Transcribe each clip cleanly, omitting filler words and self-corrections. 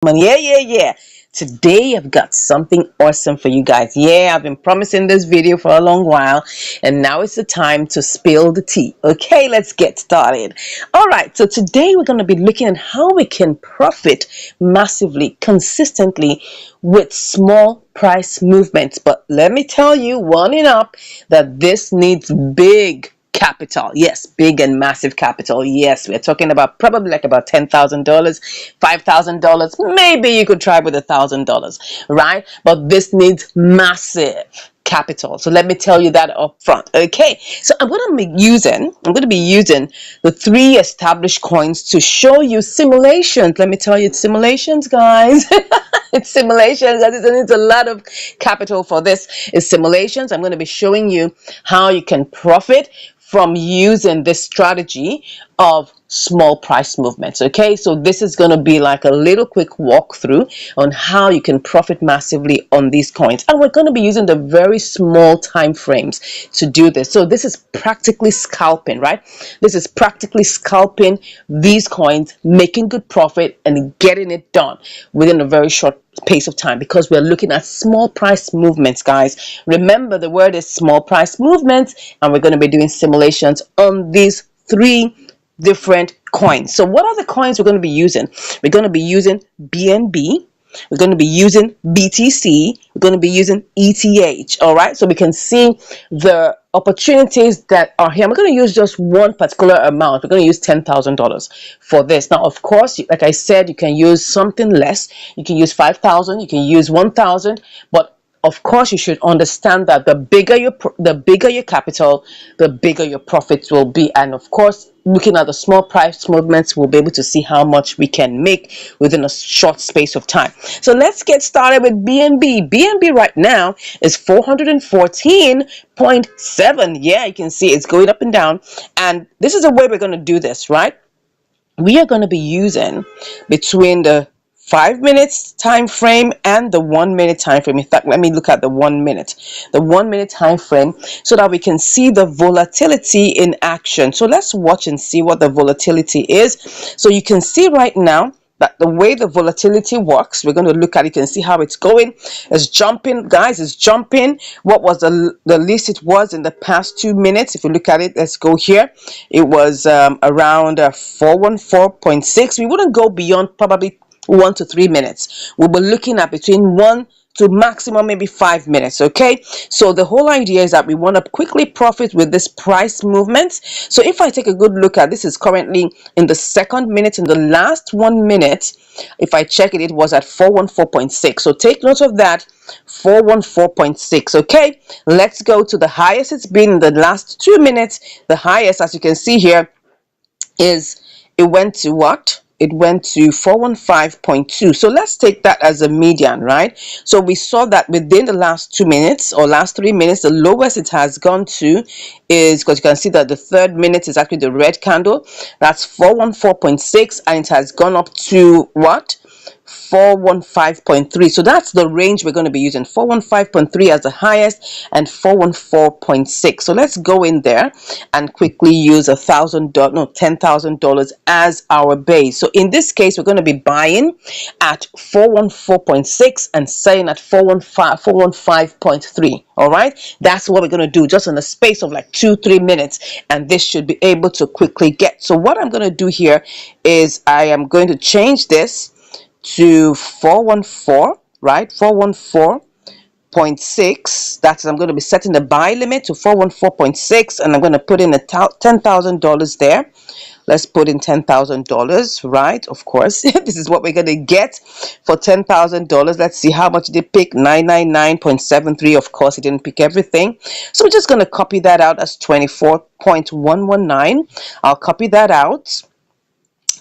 Yeah. Today I've got something awesome for you guys. Yeah, I've been promising this video for a long while, and now it's the time to spill the tea. Okay, let's get started. All right, so today we're going to be looking at how we can profit massively, consistently with small price movements. But let me tell you, warming up, that this needs big capital. Yes, big and massive capital. Yes, we're talking about probably like about $10,000, $5,000. Maybe you could try with $1,000, right? But this needs massive capital. So let me tell you that up front. Okay, so I'm going to be using the three established coins to show you simulations. Let me tell you, it's simulations, guys. It's simulations. That is, it's a lot of capital for this. It's simulations. I'm going to be showing you how you can profit from using this strategy of small price movements. Okay, so this is going to be like a little quick walkthrough on how you can profit massively on these coins, and we're going to be using the very small time frames to do this. So this is practically scalping, right? This is practically scalping these coins, making good profit and getting it done within a very short pace of time, because we're looking at small price movements, guys. Remember, the word is small price movements, and we're going to be doing simulations on these three different coins. So what are the coins we're going to be using? We're going to be using BNB. We're going to be using BTC. We're going to be using ETH. All right, so we can see the opportunities that are here. I'm going to use just one particular amount. We're going to use $10,000 for this. Now, of course, like I said, you can use something less. You can use 5,000. You can use 1,000. But of course, you should understand that the bigger your capital, the bigger your profits will be. And of course, looking at the small price movements, we'll be able to see how much we can make within a short space of time. So let's get started with BNB. BNB right now is 414.7. Yeah, you can see it's going up and down. And this is the way we're going to do this, right? We are going to be using between the 5 minutes time frame and the 1 minute time frame. In fact, let me look at the 1 minute time frame, so that we can see the volatility in action. So let's watch and see what the volatility is. So you can see right now that the way the volatility works, we're going to look at it. You can see how it's going. It's jumping, guys. It's jumping. What was the least it was in the past 2 minutes? If you look at it, let's go here. It was around 414.6. We wouldn't go beyond probably 1 to 3 minutes. We'll be looking at between 1 to maximum maybe 5 minutes. Okay, so the whole idea is that we want to quickly profit with this price movement. So if I take a good look at this, is currently in the second minute. In the last 1 minute, if I check it, it was at 414.6. so take note of that, 414.6. okay, let's go to the highest it's been in the last 2 minutes. The highest, as you can see here, is it went to what? It went to 415.2. So let's take that as a median, right? So we saw that within the last 2 minutes or last 3 minutes, the lowest it has gone to is, because you can see that the third minute is actually the red candle. That's 414.6, and it has gone up to what? 415.3. So that's the range we're going to be using, 415.3 as the highest and 414.6. So let's go in there and quickly use $10,000 as our base. So in this case, we're going to be buying at 414.6 and selling at 415.3. all right, that's what we're going to do just in the space of like 2-3 minutes, and this should be able to quickly get. So what I'm going to do here is I am going to change this to 414, right? 414.6. That's, I'm going to be setting the buy limit to 414.6, and I'm going to put in $10,000 there. Let's put in $10,000, right? Of course, this is what we're going to get for $10,000. Let's see how much they pick. 999.73. Of course, it didn't pick everything, so we're just going to copy that out as 24.119. I'll copy that out.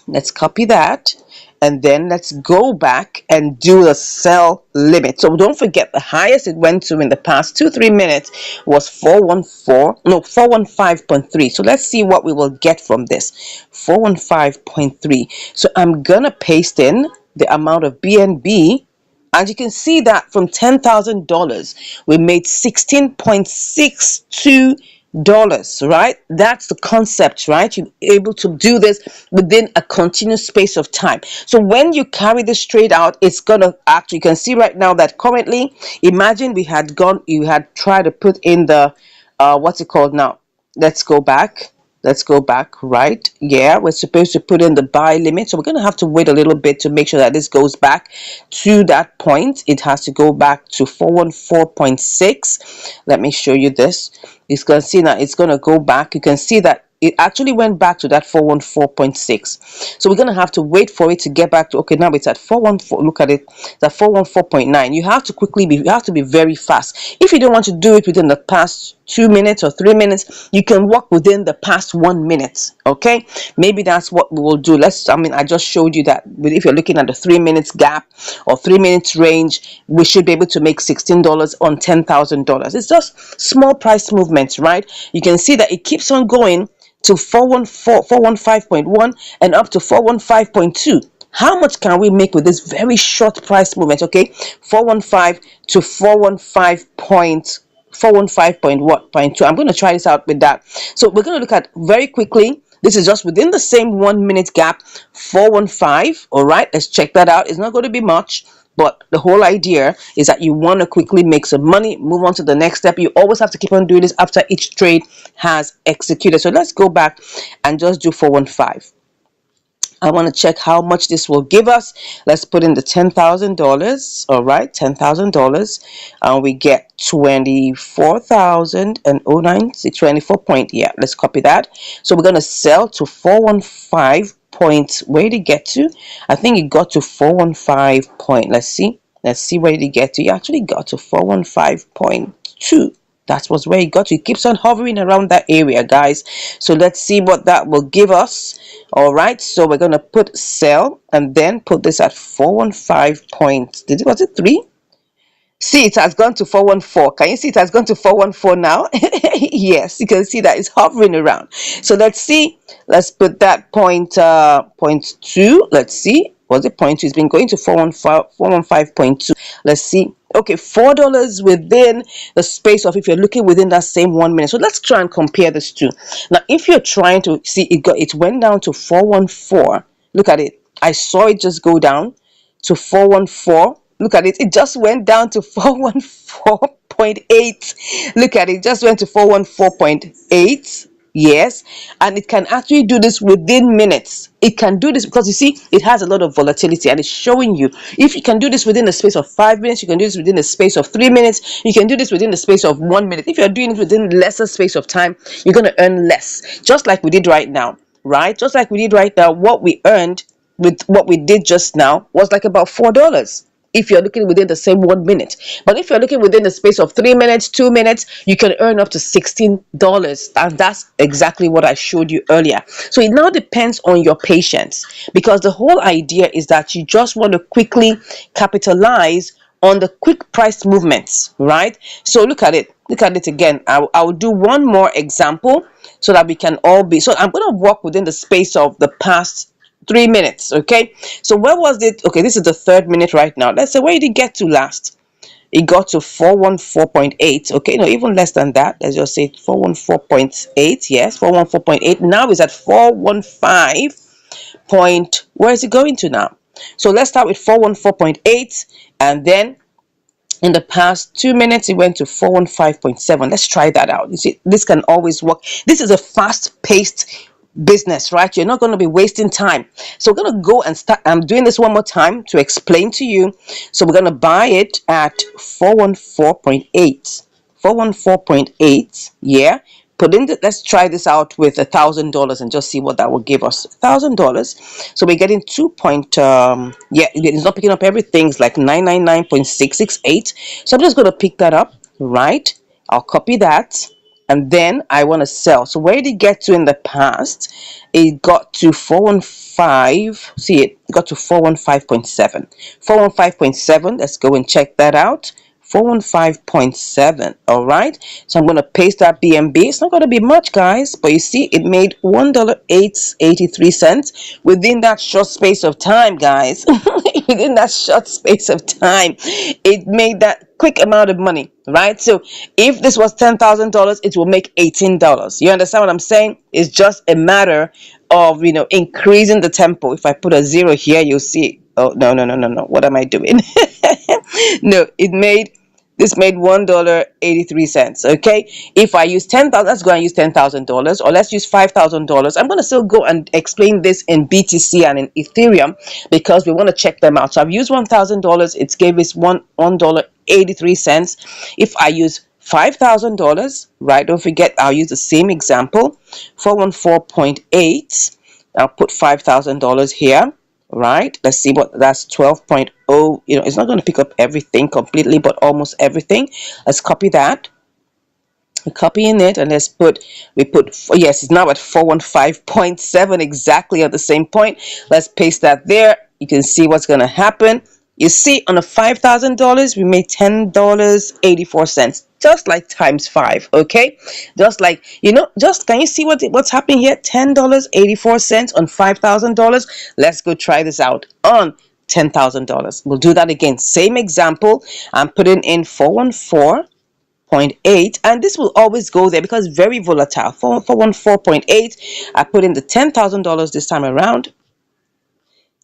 Let's copy that, and then let's go back and do the sell limit. So don't forget, the highest it went to in the past 2-3 minutes was 415.3. So let's see what we will get from this. 415.3. So I'm gonna paste in the amount of BNB, and you can see that from $10,000 we made 16.62 dollars, right? That's the concept, right? You're able to do this within a continuous space of time. So when you carry this trade out, it's gonna actually, you can see right now that currently, imagine you had tried to put in the what's it called now? Let's go back. Let's go back, right? Yeah, we're supposed to put in the buy limit. So we're going to have to wait a little bit to make sure that this goes back to that point. It has to go back to 414.6. Let me show you this. It's going to see now it's going to go back. You can see that it actually went back to that 414.6. So we're going to have to wait for it to get back to, okay, now it's at 414. Look at it, it's at 414.9. You have to be very fast. If you don't want to do it within the past 2 minutes or 3 minutes, you can work within the past 1 minute. Okay, maybe that's what we will do. I just showed you that if you're looking at the 3 minutes gap or 3 minutes range, we should be able to make $16 on $10,000. It's just small price movements, right? You can see that it keeps on going to 415.1 and up to 415.2. How much can we make with this very short price movement? Okay, 415 to 415.2. I'm going to try this out with that. So we're going to look at very quickly. This is just within the same 1 minute gap, 415. All right, let's check that out. It's not going to be much, but the whole idea is that you want to quickly make some money, move on to the next step. You always have to keep on doing this after each trade has executed. So let's go back and just do 415. I want to check how much this will give us. Let's put in the $10,000. All right, $10,000, and we get 24,009, 24 point. Yeah, let's copy that. So we're gonna sell to 415 point. Where did it get to? I think it got to 415 point. Let's see. Let's see where did it get to. It actually got to 415.2. That was where it got to. It keeps on hovering around that area, guys. So let's see what that will give us. All right, so we're going to put sell and then put this at 415 point. Was it 3? See, it has gone to 414. Can you see it has gone to 414 now? Yes, you can see that it's hovering around. So let's see. Let's put that point 2. Let's see. Was it point 2? It's been going to 415.2. Let's see. Okay, $4 within the space of, if you're looking within that same 1 minute. So let's try and compare this two. Now, if you're trying to see, it went down to 414. Look at it. I saw it just go down to 414. Look at it. It just went down to 414.8. Look at it. It just went to 414.8. Yes, and it can actually do this within minutes. It can do this because you see it has a lot of volatility, and it's showing you if you can do this within the space of 5 minutes, you can do this within the space of 3 minutes, you can do this within the space of 1 minute. If you're doing it within lesser space of time, you're going to earn less, just like we did right now, right? Just like we did right now, what we earned with what we did just now was like about $4 if you're looking within the same 1 minute. But if you're looking within the space of 3 minutes, 2 minutes, you can earn up to $16. And that's exactly what I showed you earlier. So it now depends on your patience, because the whole idea is that you just want to quickly capitalize on the quick price movements, right? So look at it. Look at it again. I'll do one more example so that we can all be. So I'm going to walk within the space of the past 3 minutes. Okay, so where was it? Okay, this is the 3rd minute right now. Let's say, where did it get to last? It got to 414.8. Okay, no, even less than that. Let's just say 414.8. Yes, 414.8. Now it's at 415 point. Where is it going to now? So let's start with 414.8, and then in the past 2 minutes it went to 415.7. Let's try that out. You see, this can always work. This is a fast-paced business, right? You're not going to be wasting time. So we're going to go and start. I'm doing this one more time to explain to you. So we're going to buy it at 414.8. 414.8. Yeah, put in the, let's try this out with $1,000 and just see what that will give us. $1,000. So we're getting 2 point yeah, it's not picking up everything. It's like 999.668. So I'm just going to pick that up, right? I'll copy that, and then I want to sell. So where did it get to in the past? It got to 415. See it got to 415.7. 415.7. Let's go and check that out. 415.7. All right, so I'm going to paste that BNB. It's not going to be much, guys, but you see it made $1.83 within that short space of time, guys. Within that short space of time, it made that quick amount of money, right? So if this was $10,000, it will make $18. You understand what I'm saying? It's just a matter of, increasing the tempo. If I put a zero here, you'll see. Oh, no, no, no, no, no. What am I doing? No, this made $1.83. Okay, if I use 10,000, let's go and use $10,000, or let's use $5,000. I'm going to still go and explain this in BTC and in Ethereum because we want to check them out. So I've used $1,000. It gave us $1.83. If I use $5,000, right? Don't forget, I'll use the same example. 414.8. I'll put $5,000 here. Right, let's see what that's 12.0. It's not going to pick up everything completely, but almost everything. Let's copy that. We're copying it, and yes, it's now at 415.7, exactly at the same point. Let's paste that there. You can see what's going to happen. You see, on the $5,000, we made $10.84, just like times 5. Okay, just like, can you see what's happening here? $10.84 on $5,000. Let's go try this out on $10,000. We'll do that again. Same example. I'm putting in 414.8, and this will always go there because it's very volatile. 414.8. I put in the $10,000 this time around.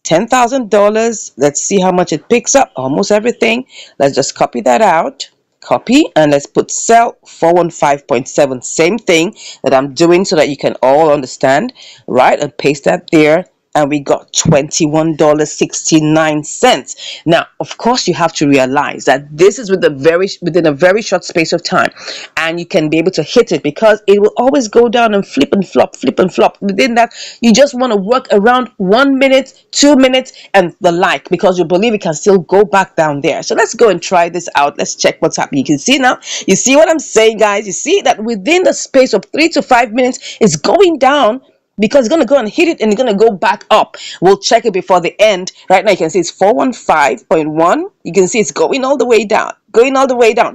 $10,000. Let's see how much it picks up. Almost everything. Let's just copy that out. Copy, and let's put sell 415.7. Same thing that I'm doing so that you can all understand, right? And paste that there. And we got $21.69. Now, of course, you have to realize that this is within a very short space of time, and you can be able to hit it because it will always go down and flip and flop, flip and flop. Within that, you just want to work around 1 minute, 2 minutes, and the like, because you believe it can still go back down there. So let's go and try this out. Let's check what's happening. You can see now. You see what I'm saying, guys? You see that within the space of 3 to 5 minutes, it's going down, because it's going to go and hit it and it's going to go back up. We'll check it before the end. Right now you can see it's 415.1. You can see it's going all the way down,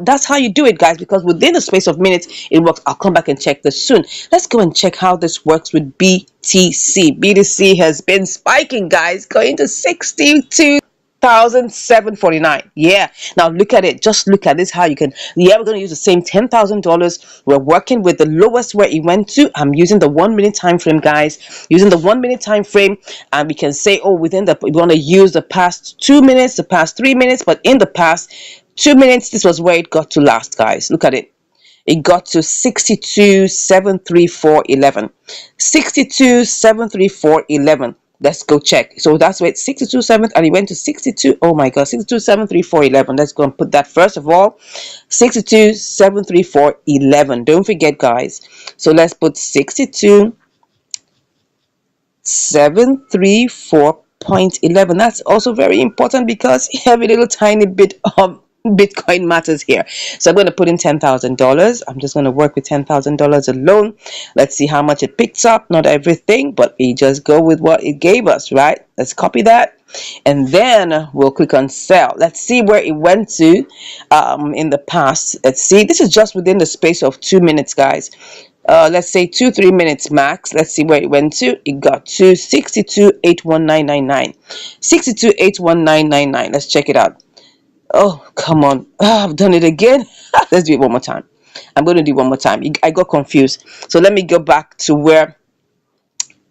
That's how you do it, guys, because within the space of minutes it works. I'll come back and check this soon. Let's go and check how this works with BTC. BTC has been spiking, guys, going to 62,749. Yeah, now look at it. Just look at this. How you can, we're going to use the same $10,000. We're working with the lowest where it went to. I'm using the 1 minute time frame, guys, using the 1 minute time frame, and we can say, we want to use the past 2 minutes, the past 3 minutes, but in the past 2 minutes, this was where it got to last, guys. Look at it. It got to 62,734.11. 62,734.11. Let's go check. So that's where it's 62.7, and it went to 62. Oh my God, 62,734.11. Let's go and put that first of all. 62,734.11. Don't forget, guys. So let's put 62,734.11. That's also very important because every little tiny bit of Bitcoin matters here. So I'm going to put in $10,000. I'm just going to work with $10,000 alone. Let's see how much it picks up. Not everything, but we just go with what it gave us, right? Let's copy that, and then we'll click on sell. Let's see where it went to in the past. Let's see. This is just within the space of 2 minutes, guys. Let's say 2-3 minutes max. Let's see where it went to. It got to 62,819.99. 62,819.99. Let's check it out. Oh, come on. I've done it again. Let's do it one more time. I'm going to do it one more time. I got confused. So let me go back to where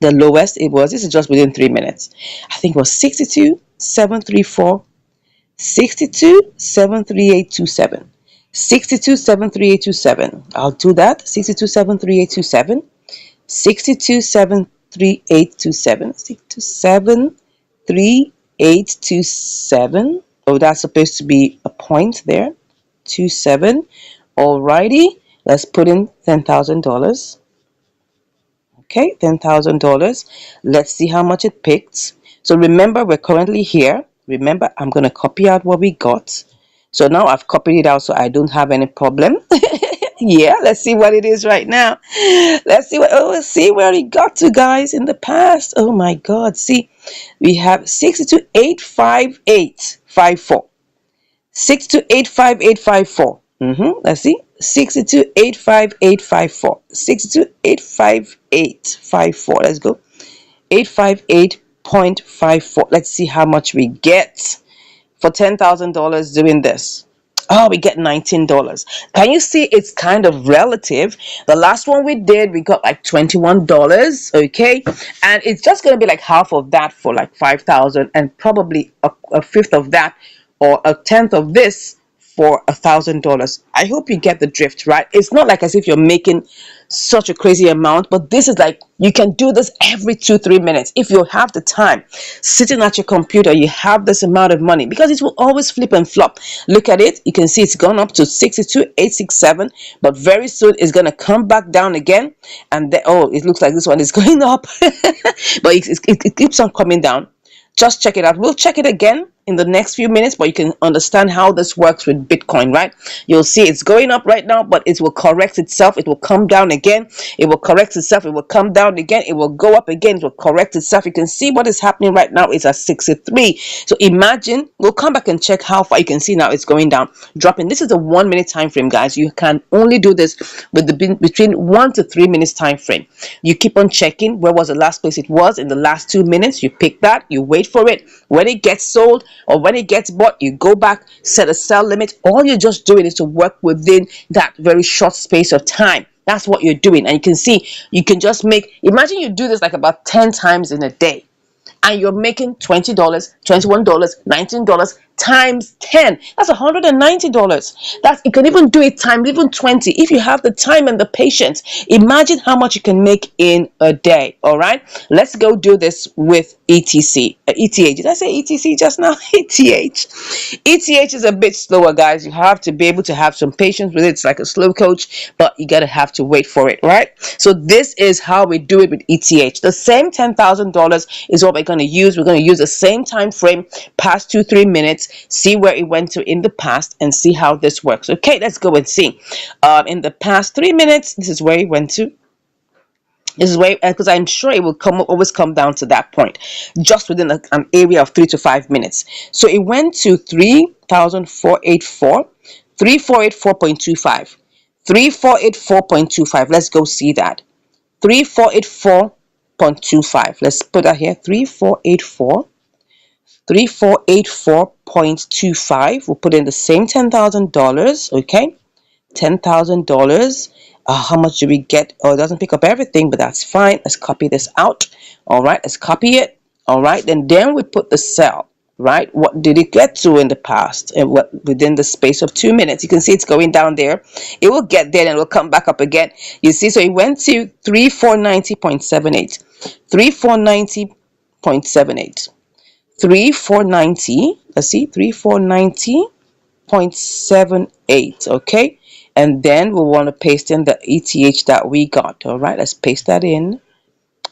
the lowest it was. This is just within 3 minutes. I think it was 62,734. 62,738.27. 62,738.27. I'll do that. 62,738.27. 62,738.27. 62,738.27. Oh, that's supposed to be a point there. 27. Alrighty. Let's put in $10,000. Okay, $10,000. Let's see how much it picked. So remember, we're currently here. Remember, I'm going to copy out what we got. So now I've copied it out so I don't have any problem. Yeah, let's see what it is right now. Let's see where it got to, guys, in the past. Oh my God. See, we have 62,858.54. 6285854. Let's see. 6285854. 6285854. Let's go. 858.54. Let's see how much we get for $10,000 doing this. Oh, we get $19. Can you see it's kind of relative? The last one we did, we got like $21, okay? And it's just going to be like half of that for like 5,000, and probably a fifth of that or a tenth of this for $1,000. I hope you get the drift, right? It's not like as if you're making such a crazy amount, but this is like you can do this every 2-3 minutes if you have the time. Sitting at your computer, you have this amount of money because it will always flip and flop. Look at it, you can see it's gone up to 62,867, but very soon it's going to come back down again, and then, oh, it looks like this one is going up, but it keeps on coming down. Just check it out. We'll check it again in the next few minutes, but you can understand how this works with Bitcoin, right? You'll see it's going up right now, but it will correct itself. It will come down again. It will correct itself. It will come down again. It will go up again. It will correct itself. You can see what is happening right now is at 63. So imagine, we'll come back and check how far. You can see now it's going down, dropping. This is a 1 minute time frame, guys. You can only do this with the between 1 to 3 minutes time frame. You keep on checking where was the last place it was in the last 2 minutes. You pick that, you wait for it. When it gets sold or when it gets bought, you go back, set a sell limit. All you're just doing is to work within that very short space of time. That's what you're doing. And you can see, you can just make, imagine you do this like about 10 times in a day, and you're making $20, $21, $19 times 10. That's $190. That's, you can even do it times even 20 if you have the time and the patience. Imagine how much you can make in a day. All right, let's go do this with ETC. ETH. Did I say ETC just now? ETH. ETH is a bit slower, guys. You have to be able to have some patience with it. It's like a slow coach, but you gotta have to wait for it, right? So this is how we do it with ETH. The same $10,000 is what we're going to use. We're going to use the same time frame, past 2-3 minutes, see where it went to in the past, and see how this works. Okay, let's go and see. In the past 3 minutes, this is where it went to. This is where, because I'm sure it will always come down to that point, just within an area of 3 to 5 minutes. So it went to 3,484, 3484.25, 3484.25. Let's go see that. 3484.25. Let's put that here. 3484.25. We'll put in the same $10,000. Okay, $10,000. How much do we get? Oh, it doesn't pick up everything, but that's fine. Let's copy this out. All right, let's copy it. All right, then we put the cell. Right, what did it get to in the past, and what within the space of 2 minutes? You can see it's going down there. It will get there and it will come back up again. You see, so it went to 3490.78, 3490.78, 3490. Let's see, 3490.78. Okay, and then we'll want to paste in the ETH that we got. All right, let's paste that in.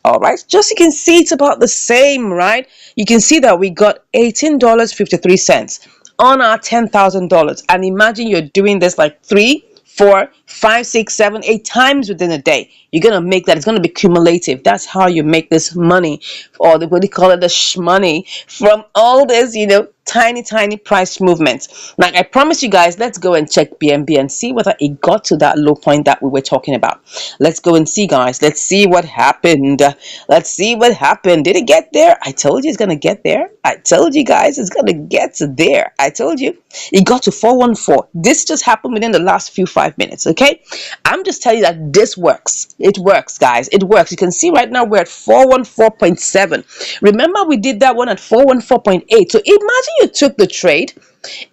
All right, just you can see it's about the same, right? You can see that we got $18.53 on our $10,000. And imagine you're doing this like 3, 4, 5, 6, 7, 8 times within a day. You're gonna make that. It's gonna be cumulative. That's how you make this money, or what they call it, the shmoney, from all this, tiny price movements. Like I promise you guys, let's go and check BNB and see whether it got to that low point that we were talking about. Let's go and see, guys. Let's see what happened. Let's see what happened. Did it get there? I told you it's gonna get there. I told you guys it's gonna get there. I told you. It got to 414. This just happened within the last 5 minutes. Okay, I'm just telling you that this works. It works, guys. It works. You can see right now we're at 414.7. Remember we did that one at 414.8. So imagine you took the trade,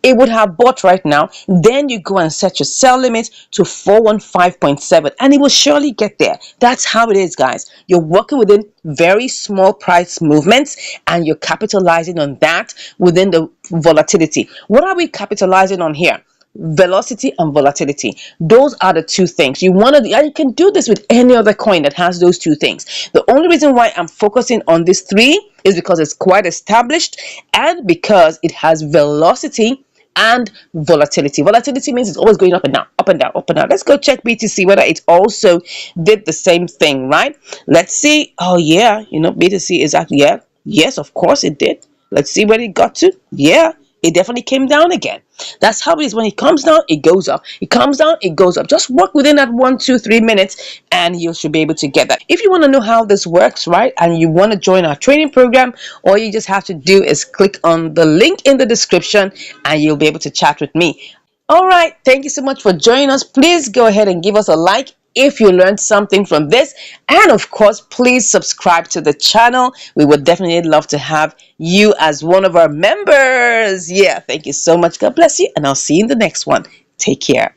it would have bought right now. Then you go and set your sell limit to 415.7, and it will surely get there. That's how it is, guys. You're working within very small price movements, and you're capitalizing on that within the volatility. What are we capitalizing on here? Velocity and volatility. Those are the two things you want to, and you can do this with any other coin that has those two things. The only reason why I'm focusing on this 3 is because it's quite established, and because it has velocity and volatility. Volatility means it's always going up and down, up and down, up and down. Let's go check BTC whether it also did the same thing, right? Let's see. Oh yeah, BTC is actually, yeah, yes, of course it did. Let's see where it got to. Yeah, it definitely came down again. That's how it is. When it comes down, it goes up. It comes down, it goes up. Just work within that 1, 2, 3 minutes and you should be able to get that. If you want to know how this works, right, and you want to join our training program, all you just have to do is click on the link in the description and you'll be able to chat with me. All right, thank you so much for joining us. Please go ahead and give us a like if you learned something from this. And of course, please subscribe to the channel. We would definitely love to have you as one of our members. Yeah, thank you so much. God bless you. And I'll see you in the next one. Take care.